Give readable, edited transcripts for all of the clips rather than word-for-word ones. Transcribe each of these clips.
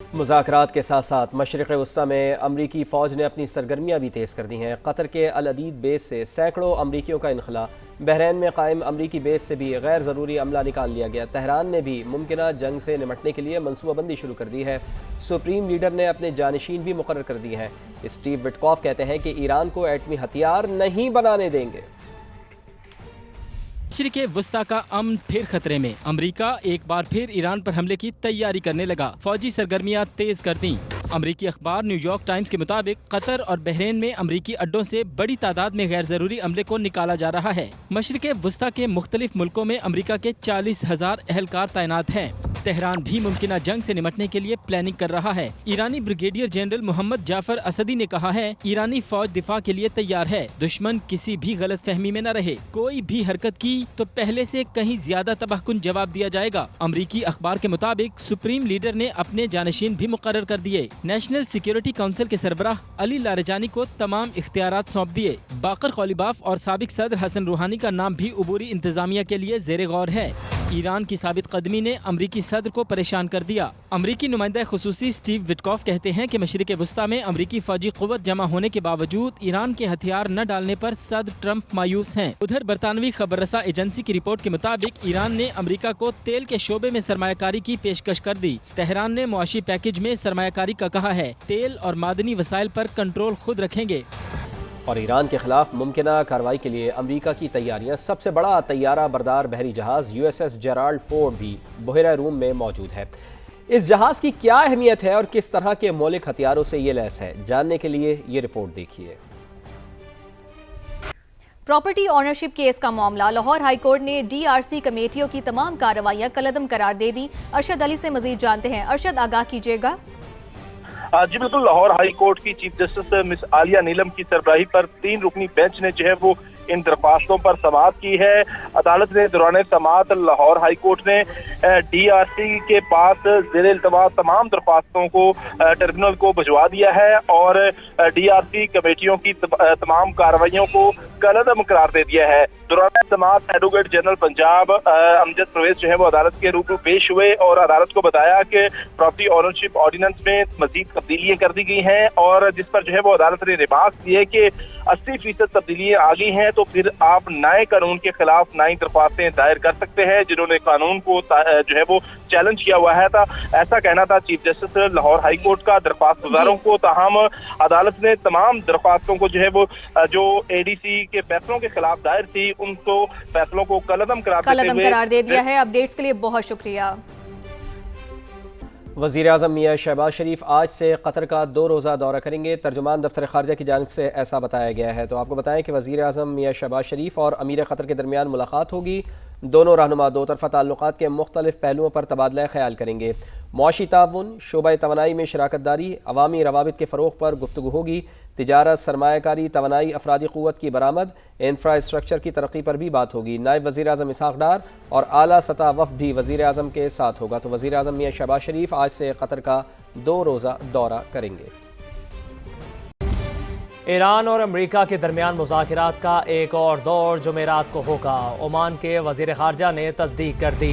मुज़ाकरात के साथ साथ मशरिक़ वस्ता में अमरीकी फ़ौज ने अपनी सरगर्मियाँ भी तेज़ कर दी हैं। कतर के अल अदीद बेस से सैकड़ों अमरीकियों का इनखला, बहरैन में कायम अमरीकी बेस से भी गैर ज़रूरी अमला निकाल लिया गया। तेहरान ने भी मुमकिना जंग से निमटने के लिए मनसूबाबंदी शुरू कर दी है। सुप्रीम लीडर ने अपने जानशीन भी मुकर्रर कर दिए हैं। स्टीव विटकॉफ कहते हैं कि ईरान को एटमी हथियार नहीं बनाने देंगे। मशरिक़ वस्ता का अमन फिर खतरे में। अमरीका एक बार फिर ईरान पर हमले की तैयारी करने लगा। फौजी सरगर्मियां तेज कर दी। अमरीकी अखबार न्यूयॉर्क टाइम्स के मुताबिक कतर और बहरेन में अमरीकी अड्डों से बड़ी तादाद में गैर जरूरी अमले को निकाला जा रहा है। मशरिक़ वस्ता के मुख्तलिफ मुल्कों में अमरीका के 40,000 एहलकार तैनात हैं। तेहरान भी मुमकिना जंग से निमटने के लिए प्लानिंग कर रहा है। ईरानी ब्रिगेडियर जनरल मोहम्मद जाफर असदी ने कहा है, ईरानी फौज दिफा के लिए तैयार है। दुश्मन किसी भी गलत फहमी में न रहे। कोई भी हरकत की तो पहले से कहीं ज्यादा तबाहकुन जवाब दिया जाएगा। अमरीकी अखबार के मुताबिक सुप्रीम लीडर ने अपने जानशीन भी मुकर्रर कर दिए। नेशनल सिक्योरिटी काउंसिल के सरबराह अली लारेजानी को तमाम इख्तियारात सौंप दिए। बाकर कौलिबाफ और साबिक सदर हसन रूहानी का नाम भी उबूरी इंतजामिया के लिए जेर गौर है। ईरान की साबित कदमी ने अमरीकी सदर को परेशान कर दिया। अमरीकी नुमाइंदा खुसूसी स्टीव विटकॉफ कहते हैं कि मशरिक़ वस्ता में अमरीकी फौजी कुव्वत जमा होने के बावजूद ईरान के हथियार न डालने पर सदर ट्रंप मायूस हैं। उधर बरतानवी खबर रसा एजेंसी की रिपोर्ट के मुताबिक ईरान ने अमरीका को तेल के शोबे में सरमायाकारी की पेशकश कर दी। तेहरान ने मुआशी पैकेज में सरमायाकारी का कहा है। तेल और मादनी वसाइल पर कंट्रोल खुद रखेंगे। और ईरान के खिलाफ मुमकिना कार्रवाई के लिए अमरीका की तैयारियां। सबसे बड़ा तैयारा बरदार बहरी जहाज USS जेराल्ड फोर्ड भी बहरा रूम में मौजूद है। इस जहाज की क्या अहमियत है और किस तरह के मौलिक हथियारों से ये लैस है, जानने के लिए ये रिपोर्ट देखिए। प्रॉपर्टी ऑनरशिप केस का मामला। लाहौर हाई कोर्ट ने DRC कमेटियों की तमाम कार्रवाइयां कलअदम करार दे दी। अरशद अली से मजीद जानते हैं। अरशद, आगाह कीजिएगा। जी बिल्कुल, लाहौर हाई कोर्ट की चीफ जस्टिस मिस आलिया नीलम की सरबराही पर 3 रुकनी बेंच ने जो है वो इन दरख्वास्तों पर समाअत की है। अदालत ने दौरान समाअत लाहौर हाई कोर्ट ने DRC के पास ज़ेरे इल्तवा तमाम दरख्वास्तों को ट्रिब्यूनल को भिजवा दिया है और DRC कमेटियों की तमाम कार्रवाइयों को कलअदम करार दे दिया है। दौरान समाअत एडवोकेट जनरल पंजाब अमजद परवेज जो है वो अदालत के रूबरू पेश हुए और अदालत को बताया कि प्रॉपर्टी ऑनरशिप ऑर्डिनेंस में मजीद तब्दीलियां कर दी गई हैं और जिस पर जो है वो अदालत ने रिमार्क दिए कि 80% तब्दीलियां आ गई हैं, तो फिर आप नए कानून के खिलाफ नई दरख्वास्तें दायर कर सकते हैं। जिन्होंने कानून को जो है वो चैलेंज किया हुआ है था, ऐसा कहना था chief justice Lahore high court का दरख्वास्त गुजारों को। ताहम अदालत ने तमाम दरख्वास्तों को जो है वो जो ADC के फैसलों के खिलाफ दायर थी, उनको फैसलों को कलअदम करार दे दिया है। अपडेट्स के लिए बहुत शुक्रिया। वज़ीर आज़म मियां शहबाज शरीफ आज से कतर का 2 रोज़ा दौरा करेंगे। तर्जुमान दफ्तर खारजा की जानिब से ऐसा बताया गया है। तो आपको बताएं कि वज़ीर आज़म मियां शहबाज शरीफ और अमीर कतर के दरमियान मुलाकात होगी। दोनों रहनुमा दो तरफ़ा ताल्लुकात के मुख्तलिफ पहलुओं पर तबादला ख्याल करेंगे। मुआशी ताउन, शोबा तवानाई में शराकत दारी, अवामी रवाबित के फ़रोग़ पर गुफ्तगू होगी। तिजारत, सरमायाकारी, तवानाई, अफरादी क़ुव्वत की बरामद, इंफ्रास्ट्रक्चर की तरक्की पर भी बात होगी। नायब वज़ीर आज़म इसहाक़ डार और आला सतह वफ़द भी वज़ीर आज़म के साथ होगा। तो वज़ीर आज़म मियां शहबाज शरीफ आज से कतर का 2 रोज़ा दौरा करेंगे। ईरान और अमेरिका के दरमियान मुज़ाकरात का एक और दौर जुमेरात को होगा। ओमान के वज़ीर ख़ारजा ने तस्दीक कर दी।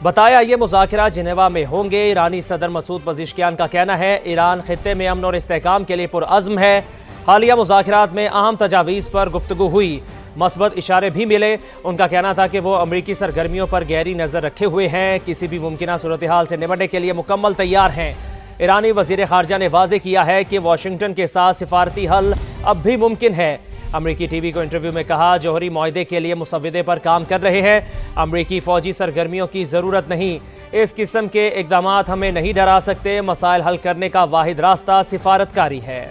बताया ये मुज़ाकरात जिनेवा में होंगे। ईरानी सदर मसूद पज़ेश्कियान का कहना है ईरान खित्ते में अमन और इस्तेहकाम के लिए पुरअज़्म है। हालिया मुज़ाकरात में अहम तजावीज़ पर गुफ्तगू हुई, मस्बत इशारे भी मिले। उनका कहना था कि वो अमरीकी सरगर्मियों पर गहरी नज़र रखे हुए हैं, किसी भी मुमकिना सूरत हाल से निपटने के लिए मुकम्मल तैयार हैं। ईरानी वज़ीर ख़ारजा ने वाज़ेह किया है कि वाशिंगटन के साथ सिफारती हल अब भी मुमकिन है। अमरीकी TV को इंटरव्यू में कहा, जौहरी मुआहदे के लिए मुसव्विदे पर काम कर रहे हैं। अमरीकी फ़ौजी सरगर्मियों की ज़रूरत नहीं। इस किस्म के इक़दामात हमें नहीं डरा सकते। मसाइल हल करने का वाहिद रास्ता सिफारतकारी है।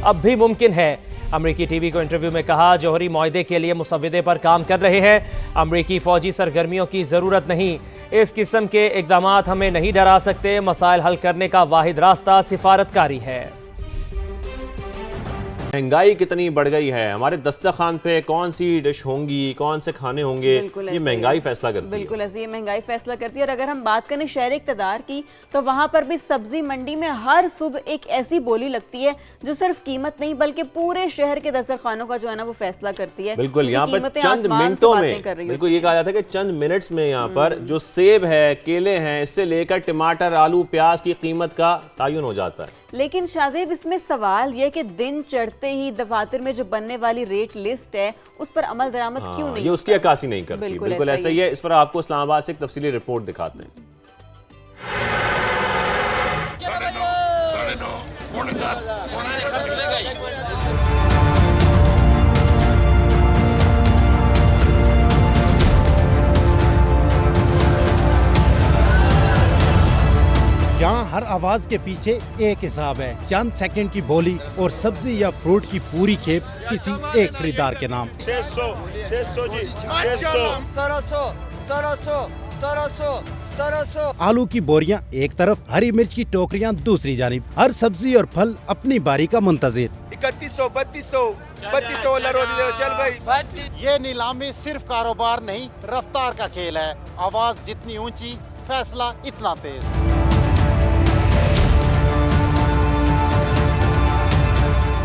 अब भी मुमकिन है। अमरीकी TV को इंटरव्यू में कहा, जौहरी मुआहदे के लिए मुसव्विदे पर काम कर रहे हैं। अमरीकी फ़ौजी सरगर्मियों की ज़रूरत नहीं। इस किस्म के इक़दामात हमें नहीं डरा सकते। मसाइल हल करने का वाहिद रास्ता सिफारतकारी है। महंगाई कितनी बढ़ गई है, हमारे दस्तरखान पे कौन सी डिश होंगी, कौन से खाने होंगे, ये महंगाई फैसला करती है। बिल्कुल ऐसे ये महंगाई फैसला करती है। और अगर हम बात करें शहर इक़्तिदार की, तो वहां पर भी सब्जी मंडी में हर सुबह एक ऐसी बोली लगती है जो सिर्फ कीमत नहीं बल्कि पूरे शहर के दस्तरखानों का जो है ना वो फैसला करती है। बिल्कुल, यहाँ पर चंद मिनटों में, बिल्कुल ये कहा जाता है कि चंद मिनट्स में यहाँ पर जो सेब है, केले हैं, इससे लेकर टमाटर, आलू, प्याज की कीमत का तयन हो जाता है। लेकिन शाहजेब, इसमें सवाल यह कि दिन चढ़ते ही दफातर में जो बनने वाली रेट लिस्ट है उस पर अमल दरामद क्यों नहीं, ये उसकी अक्कासी नहीं करती। बिल्कुल ऐसा ही है। इस पर आपको इस्लामाबाद से एक तफसीली रिपोर्ट दिखाते हैं। यहाँ हर आवाज के पीछे एक हिसाब है, चंद सेकंड की बोली और सब्जी या फ्रूट की पूरी खेप किसी एक खरीदार के नाम। 600 जी, 1700 आलू की बोरियां एक तरफ, हरी मिर्च की टोकरियां दूसरी जानिब, हर सब्जी और फल अपनी बारी का मुंतजिर। 3100 वाला रोज ले चल भाई। ये नीलामी सिर्फ कारोबार नहीं, रफ्तार का खेल है। आवाज जितनी ऊंची, फैसला इतना तेज।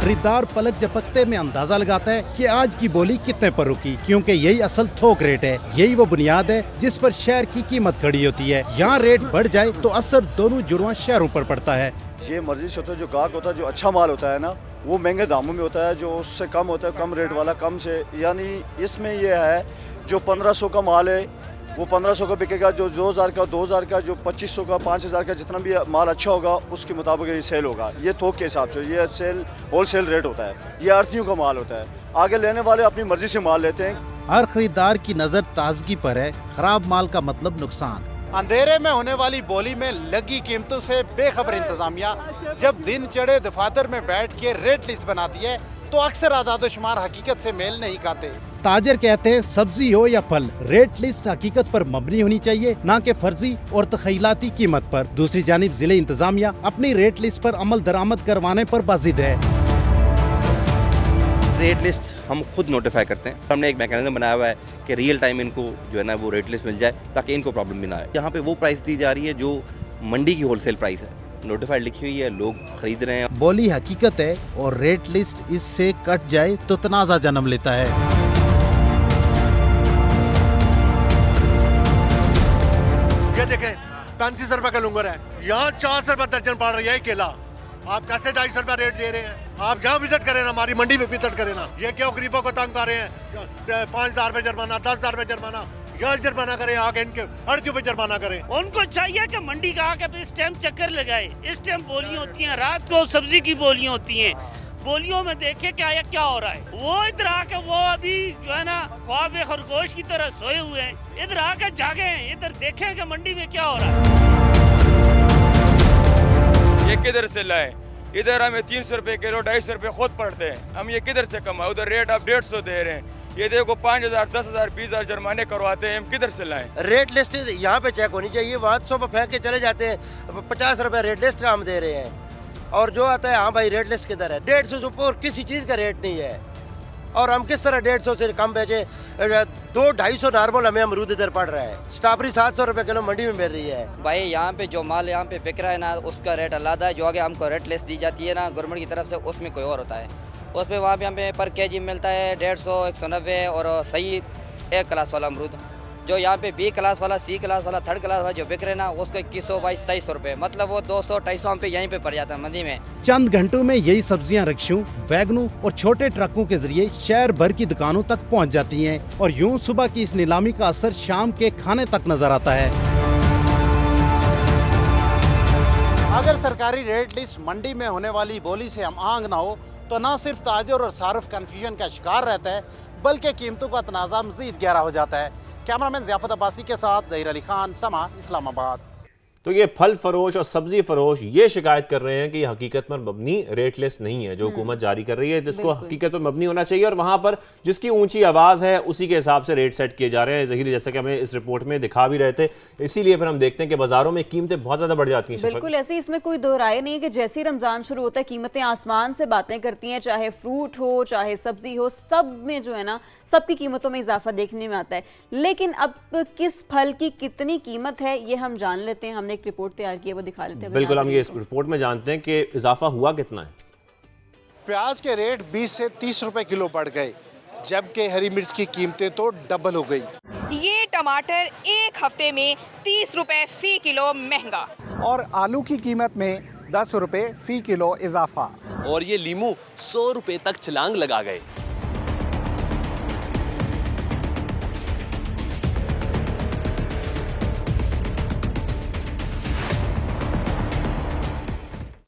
खरीदार पलक झपकते में अंदाजा लगाता है कि आज की बोली कितने पर रुकी, क्योंकि यही असल थोक रेट है। यही वो बुनियाद है जिस पर शहर की कीमत खड़ी होती है। यहाँ रेट बढ़ जाए तो असर दोनों जुड़वां शहरों पर पड़ता है। ये मर्जी से होता है, जो गाहक होता है, जो अच्छा माल होता है ना, वो महंगे दामों में होता है। जो उससे कम होता है, कम रेट वाला कम से, यानी इसमें ये है जो 1500 का माल है वो 1500 का बिकेगा, जो 2000 का 2000 का, जो 2500 का 5000 का, जितना भी माल अच्छा होगा उसके मुताबिक ये सेल होगा। ये थोक के हिसाब से, ये सेल होलसेल रेट होता है। ये आड़तियों का माल होता है। आगे लेने वाले अपनी मर्जी से माल लेते हैं। हर खरीदार की नजर ताजगी पर है, खराब माल का मतलब नुकसान। अंधेरे में होने वाली बोली में लगी कीमतों से बेखबर इंतजामिया जब दिन चढ़े दफातर में बैठ के रेट लिस्ट बनाती है तो अक्सर आदादोशुमार हकीकत से मेल नहीं खाते। ताजर कहते हैं सब्जी हो या फल, रेट लिस्ट हकीकत पर मबनी होनी चाहिए, ना कि फर्जी और तखयलाती कीमत पर। दूसरी जानिब जिले इंतजामिया अपनी रेट लिस्ट पर अमल दरामद करवाने पर बाजिद है। रेट लिस्ट हम खुद नोटिफाई करते हैं। हमने एक मैकेनिज्म बनाया हुआ है कि रियल टाइम इनको जो है ना वो रेट लिस्ट मिल जाए ताकि इनको प्रॉब्लम भी ना आए। यहाँ पे वो प्राइस दी जा रही है जो मंडी की होलसेल प्राइस है, नोटिफाइड लिखी हुई है, लोग खरीद रहे हैं। बोली हकीकत है और रेट लिस्ट इससे कट जाए तो तनाज़ा जन्म लेता है। ये देखें 35 रुपए का लुंगर है, यहाँ 400 रुपए दर्जन पड़ रही है केला। आप कैसे 250 रुपए रेट दे रहे हैं? आप यहाँ विजिट करें ना, हमारी मंडी में विजिट करें ना। ये क्यों गरीबों को तंग कर रहे हैं? 5000 रुपए जुर्माना, 10,000 रुपए जुर्माना, यह जुर्माना करें, आगे इनके हड़कियों पे जुर्माना करें। उनको चाहिए कि मंडी का आके इस टाइम चक्कर लगाए। इस टाइम बोलियां होती हैं, रात को सब्जी की बोलियां होती हैं। बोलियों में देखे क्या हो रहा है। वो इधर आके वो अभी जो है ना ख्वाब खरगोश की तरह सोए हुए हैं। इधर आके जागे हैं, इधर देखें कि मंडी में क्या हो रहा है। ये किधर से लाए? इधर हमें 300 रुपए किलो, 250 रुपए खुद पड़ते हैं। हम ये किधर से कमाए? उधर रेट आप 150 दे रहे हैं। ये देखो 5000, 10,000, 20,000 जुर्माने करवाते हैं। हम किधर से लाएं? रेट लिस्ट यहाँ पे चेक होनी चाहिए। वहाँ 100 पे फेंक के चले जाते हैं, 50 रुपए रेट लिस्ट का हम दे रहे हैं। और जो आता है हाँ भाई रेट लिस्ट किधर है? 150 से ऊपर किसी चीज़ का रेट नहीं है। और हम किस तरह 150 से कम बेचे? 200-250 नॉर्मल हमें अमरूद इधर पड़ रहा है। स्ट्रॉबेरी 700 रुपए किलो मंडी में मिल रही है। भाई यहाँ पे जो माल यहाँ पे बिक रहा है ना, उसका रेट अलग है। जो आगे हमको रेट लिस्ट दी जाती है ना गवर्नमेंट की तरफ से, उसमें कोई और होता है। उसमें वहाँ पे हमें पर केजी मिलता है 150, 190 और सही A क्लास वाला अमरूद। जो यहाँ पे B क्लास वाला, C क्लास वाला, 3rd क्लास वाला जो बिक रहे ना, उसको 2122-2300 रुपए, मतलब वो 200-250 हम पे यहीं पे पड़ जाता है मंडी में। चंद घंटों में यही सब्जियां रिक्शों, वैगनों और छोटे ट्रकों के जरिए शहर भर की दुकानों तक पहुंच जाती हैं और यूं सुबह की इस नीलामी का असर शाम के खाने तक नजर आता है। अगर सरकारी रेट लिस्ट मंडी में होने वाली बोली से हम आंग ना हो तो न सिर्फ ताजर और सार्फ कन्फ्यूजन का शिकार रहता है, बल्कि कीमतों का तनाज़ा मज़ीद गहरा हो जाता है। कैमरामैन ज़ियाफ़त अब्बासी के साथ ज़हीर अली खान, समा, इस्लामाबाद। तो ये फल फरोश और सब्जी फरोश ये शिकायत कर रहे हैं कि हकीकत पर मबनी रेट लिस्ट नहीं है जो हुकूमत जारी कर रही है, जिसको हकीकत पर मबनी होना चाहिए और वहां पर जिसकी ऊंची आवाज़ है उसी के हिसाब से रेट सेट किए जा रहे हैं। ज़हीर, जैसा कि हमें इस रिपोर्ट में दिखा भी रहे थे, इसीलिए फिर हम देखते हैं कि बाजारों में कीमतें बहुत ज़्यादा बढ़ जाती हैं। बिल्कुल ऐसे, इसमें कोई दो राय नहीं है कि जैसे ही रमज़ान शुरू होता है कीमतें आसमान से बातें करती हैं, चाहे फ्रूट हो चाहे सब्जी हो, सब में जो है ना सबकी कीमतों में इजाफा देखने में आता है। लेकिन अब किस फल की कितनी कीमत है ये हम जान लेते हैं। हमने एक रिपोर्ट तैयार की है, वो दिखा लेते हैं। बिल्कुल, हम ये इस रिपोर्ट में जानते हैं कि इजाफा हुआ कितना है। प्याज के रेट 20 से 30 रुपए किलो बढ़ गए, जबकि हरी मिर्च की कीमतें तो डबल हो गई। ये टमाटर एक हफ्ते में 30 रुपए फी किलो महंगा और आलू की कीमत में 10 रुपए फी किलो इजाफा। और ये लीमू 100 रुपए तक छलांग लगा गए।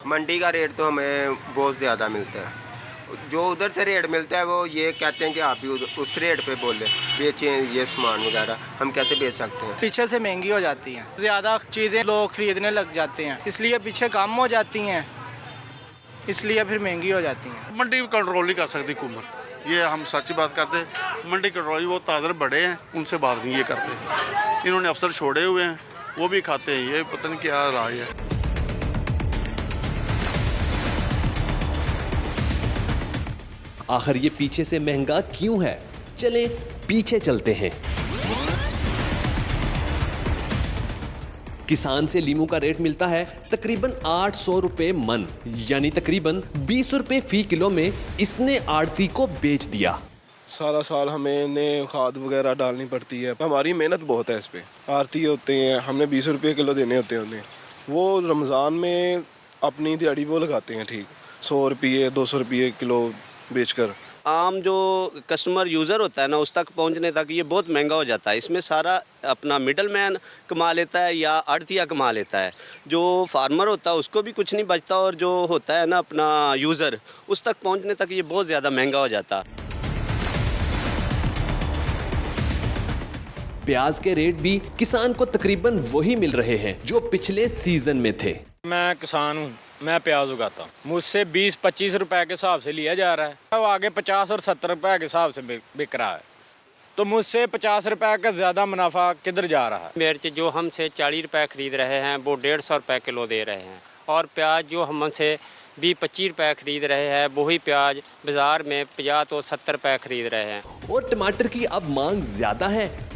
मंडी का रेट तो हमें बहुत ज़्यादा मिलता है, जो उधर से रेट मिलता है वो ये कहते हैं कि आप भी उस रेट पे बोले बेचें ये सामान वगैरह, हम कैसे बेच सकते हैं। पीछे से महंगी हो जाती हैं, ज़्यादा चीज़ें लोग खरीदने लग जाते हैं, इसलिए पीछे कम हो जाती हैं, इसलिए फिर महंगी हो जाती हैं। मंडी कंट्रोल नहीं कर सकती हुकूमत, ये हम सच्ची बात करते। मंडी कंट्रोल वो तादर बड़े हैं, उनसे बात नहीं ये करते। इन्होंने अफसर छोड़े हुए हैं, वो भी खाते हैं, ये पता नहीं क्या राय है। आखिर ये पीछे से महंगा क्यों है? चलें पीछे चलते हैं। किसान से लीमू का रेट मिलता है तकरीबन 800 रुपए मन, यानी तकरीबन 20 रुपए फी किलो में इसने आड़ती को बेच दिया। सारा साल हमें खाद वगैरह डालनी पड़ती है, हमारी मेहनत बहुत है इस पे। आड़ती होते हैं, हमने 20 रुपये किलो देने होते हैं उन्हें, वो रमज़ान में अपनी दिहाड़ी वो लगाते हैं ठीक 100 रुपये 200 रुपये किलो बेचकर। आम जो कस्टमर यूज़र होता है ना उस तक पहुंचने तक ये बहुत महंगा हो जाता है। इसमें सारा अपना मिडल मैन कमा लेता है या आड़तिया कमा लेता है, जो फार्मर होता है उसको भी कुछ नहीं बचता, और जो होता है ना अपना यूज़र उस तक पहुंचने तक ये बहुत ज़्यादा महंगा हो जाता है। प्याज के रेट भी किसान को तकरीबन वही मिल रहे हैं जो पिछले सीजन में थे। मैं किसान हूँ, मैं प्याज उगाता हूँ, मुझसे 20-25 रुपए के हिसाब से लिया जा रहा है, वो आगे 50 और 70 रुपए के हिसाब से बिक रहा है, तो मुझसे 50 रुपए का ज़्यादा मुनाफा किधर जा रहा है। मिर्च जो हमसे 40 रुपए खरीद रहे हैं वो 150 रुपए किलो दे रहे हैं, और प्याज जो हमसे 20-25 रुपए खरीद रहे हैं वही प्याज बाजार में 50 तो 70 रुपए खरीद रहे हैं। और टमाटर की अब मांग ज़्यादा है तो